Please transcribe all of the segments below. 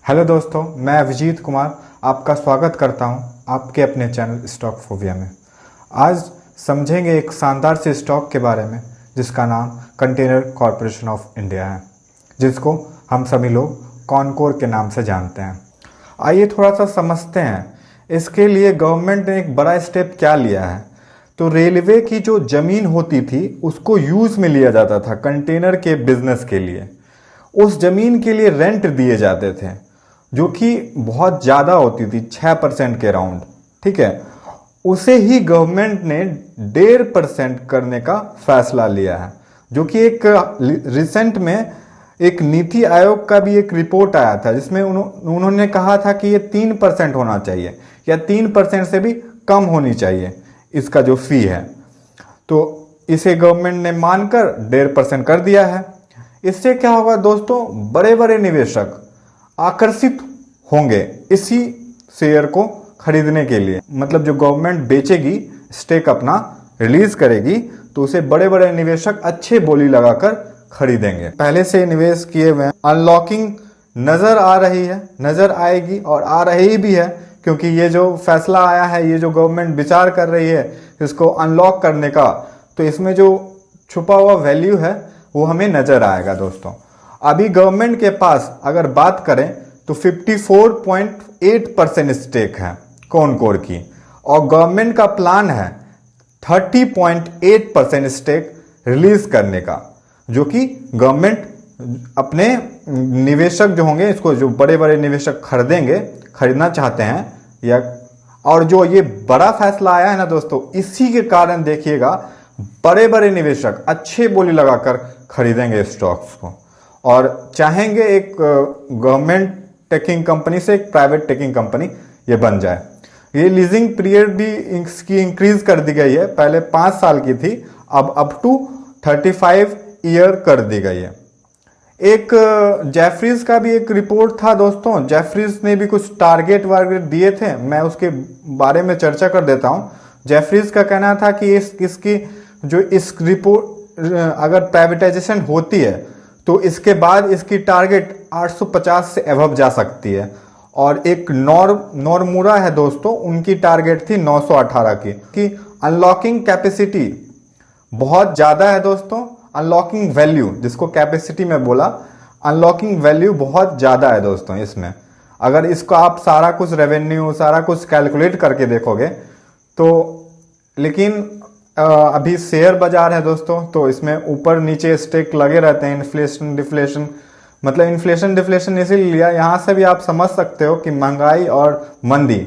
Hello दोस्तों, मैं अभिजीत कुमार आपका स्वागत करता हूं आपके अपने चैनल स्टॉक फोबिया में। आज समझेंगे एक शानदार से स्टॉक के बारे में जिसका नाम कंटेनर कॉरपोरेशन ऑफ इंडिया है, जिसको हम सभी लोग कॉनकोर के नाम से जानते हैं। आइए थोड़ा सा समझते हैं इसके लिए गवर्नमेंट ने एक बड़ा स्टेप क्या लिया है। तो रेलवे की जो ज़मीन होती थी उसको यूज़ में लिया जाता था कंटेनर के बिजनेस के लिए। उस जमीन के लिए रेंट दिए जाते थे जो कि बहुत ज़्यादा होती थी, 6% के राउंड। ठीक है, उसे ही गवर्नमेंट ने 1.5% करने का फैसला लिया है, जो कि एक रिसेंट में एक नीति आयोग का भी एक रिपोर्ट आया था जिसमें उन्होंने कहा था कि ये 3% होना चाहिए या 3% से भी कम होनी चाहिए इसका जो फी है। तो इसे गवर्नमेंट ने मानकर 1.5% कर दिया है। इससे क्या होगा दोस्तों, बड़े बड़े निवेशक आकर्षित होंगे इसी शेयर को खरीदने के लिए। मतलब जो गवर्नमेंट बेचेगी, स्टेक अपना रिलीज करेगी, तो उसे बड़े बड़े निवेशक अच्छे बोली लगाकर खरीदेंगे। पहले से निवेश किए हुए अनलॉकिंग नजर आ रही है, नजर आएगी और आ रही भी है, क्योंकि ये जो फैसला आया है, ये जो गवर्नमेंट विचार कर रही है इसको अनलॉक करने का, तो इसमें जो छुपा हुआ वैल्यू है वो हमें नजर आएगा दोस्तों। अभी गवर्नमेंट के पास अगर बात करें तो 54.8% स्टेक है कॉनकोर की, और गवर्नमेंट का प्लान है 30.8% स्टेक रिलीज करने का, जो कि गवर्नमेंट अपने निवेशक जो होंगे, इसको जो बड़े बड़े निवेशक खरीदना चाहते हैं, या और जो ये बड़ा फैसला आया है ना दोस्तों, इसी के कारण देखिएगा बड़े बड़े निवेशक अच्छे बोली लगाकर खरीदेंगे स्टॉक्स को और चाहेंगे एक गवर्नमेंट टेकिंग कंपनी से एक प्राइवेट टेकिंग कंपनी ये बन जाए। ये लीजिंग पीरियड भी इसकी इंक्रीज कर दी गई है, पहले 5 साल की थी, अब अप टू 35 ईयर कर दी गई है। एक जेफरीज का भी एक रिपोर्ट था दोस्तों, जेफरीज ने भी कुछ टारगेट वारगेट दिए थे, मैं उसके बारे में चर्चा कर देता हूं। जेफरीज का कहना था कि इसकी जो इस रिपोर्ट अगर प्राइवेटाइजेशन होती है तो इसके बाद इसकी टारगेट 850 से एबव जा सकती है, और एक नॉरमुरा है दोस्तों, उनकी टारगेट थी 918 की अनलॉकिंग कैपेसिटी बहुत ज़्यादा है दोस्तों। अनलॉकिंग वैल्यू, जिसको कैपेसिटी में बोला, अनलॉकिंग वैल्यू बहुत ज़्यादा है दोस्तों इसमें। अगर इसको आप सारा कुछ रेवेन्यू सारा कुछ कैलकुलेट करके देखोगे तो, लेकिन अभी शेयर बाजार है दोस्तों, तो इसमें ऊपर नीचे स्टेक लगे रहते हैं। इन्फ्लेशन डिफ्लेशन, मतलब इन्फ्लेशन डिफ्लेशन इसीलिए लिया, यहाँ से भी आप समझ सकते हो कि महंगाई और मंदी,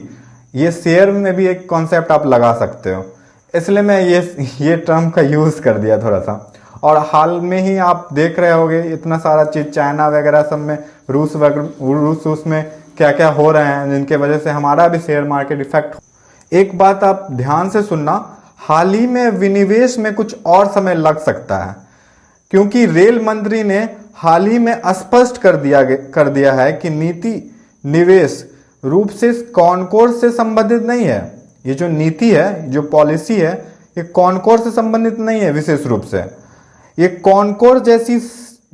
ये शेयर में भी एक कॉन्सेप्ट आप लगा सकते हो, इसलिए मैं ये टर्म का यूज़ कर दिया थोड़ा सा। और हाल में ही आप देख रहे होगे इतना सारा चीज़ चाइना वगैरह सब में, रूस में क्या क्या हो रहे हैं, जिनके वजह से हमारा भी शेयर मार्केट इफेक्ट। एक बात आप ध्यान से सुनना, हाल ही में विनिवेश में कुछ और समय लग सकता है, क्योंकि रेल मंत्री ने हाल ही में स्पष्ट कर दिया है कि नीति निवेश रूप से कॉनकोर से संबंधित नहीं है। ये जो नीति है, जो पॉलिसी है, ये कॉनकोर से संबंधित नहीं है विशेष रूप से। ये कॉनकोर जैसी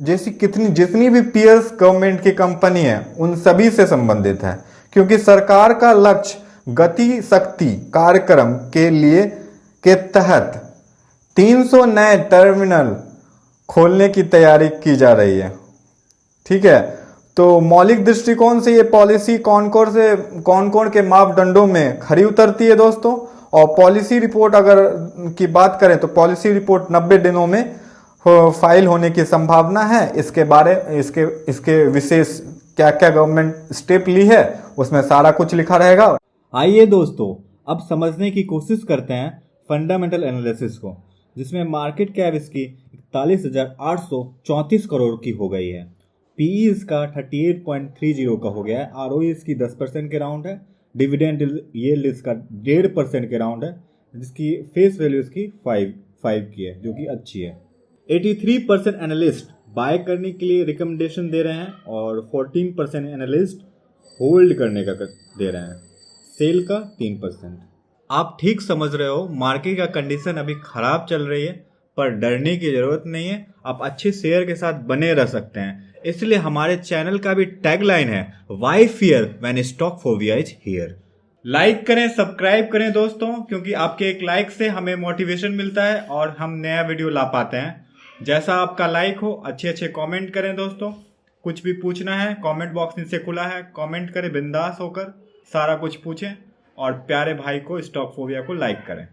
जितनी भी पीयर्स गवर्नमेंट की कंपनी है उन सभी से संबंधित है, क्योंकि सरकार का लक्ष्य गति शक्ति कार्यक्रम के तहत 300 नए टर्मिनल खोलने की तैयारी की जा रही है। ठीक है, तो मौलिक दृष्टिकोण से ये पॉलिसी कॉनकोर के मापदंडों में खरी उतरती है दोस्तों। और पॉलिसी रिपोर्ट अगर की बात करें तो पॉलिसी रिपोर्ट 90 दिनों में फाइल होने की संभावना है। इसके विशेष क्या क्या गवर्नमेंट स्टेप ली है उसमें सारा कुछ लिखा रहेगा। आइए दोस्तों, अब समझने की कोशिश करते हैं फंडामेंटल एनालिसिस को, जिसमें मार्केट कैप इसकी 41,834 करोड़ की हो गई है। पीई इसका 38.30 का हो गया है। आरओई इसकी 10% के राउंड है। डिविडेंड यील्ड इसका 1.5% के राउंड है, जिसकी फेस वैल्यू इसकी 5 की है, जो कि अच्छी है। 83% एनालिस्ट बाय करने के लिए रिकमेंडेशन दे रहे हैं और 14% एनालिस्ट होल्ड करने का दे रहे हैं, सेल का 3%। आप ठीक समझ रहे हो, मार्केट का कंडीशन अभी खराब चल रही है, पर डरने की जरूरत नहीं है। आप अच्छे शेयर के साथ बने रह सकते हैं। इसलिए हमारे चैनल का भी टैगलाइन है why fear when stock phobia is here. Like करें, सब्सक्राइब करें दोस्तों, क्योंकि आपके एक लाइक से हमें मोटिवेशन मिलता है और हम नया वीडियो ला पाते हैं। जैसा आपका लाइक हो, अच्छे अच्छे कमेंट करें दोस्तों। कुछ भी पूछना है कमेंट बॉक्स नीचे खुला है, कमेंट करें बिंदास होकर, सारा कुछ पूछें और प्यारे भाई को स्टॉक फोबिया को लाइक करें।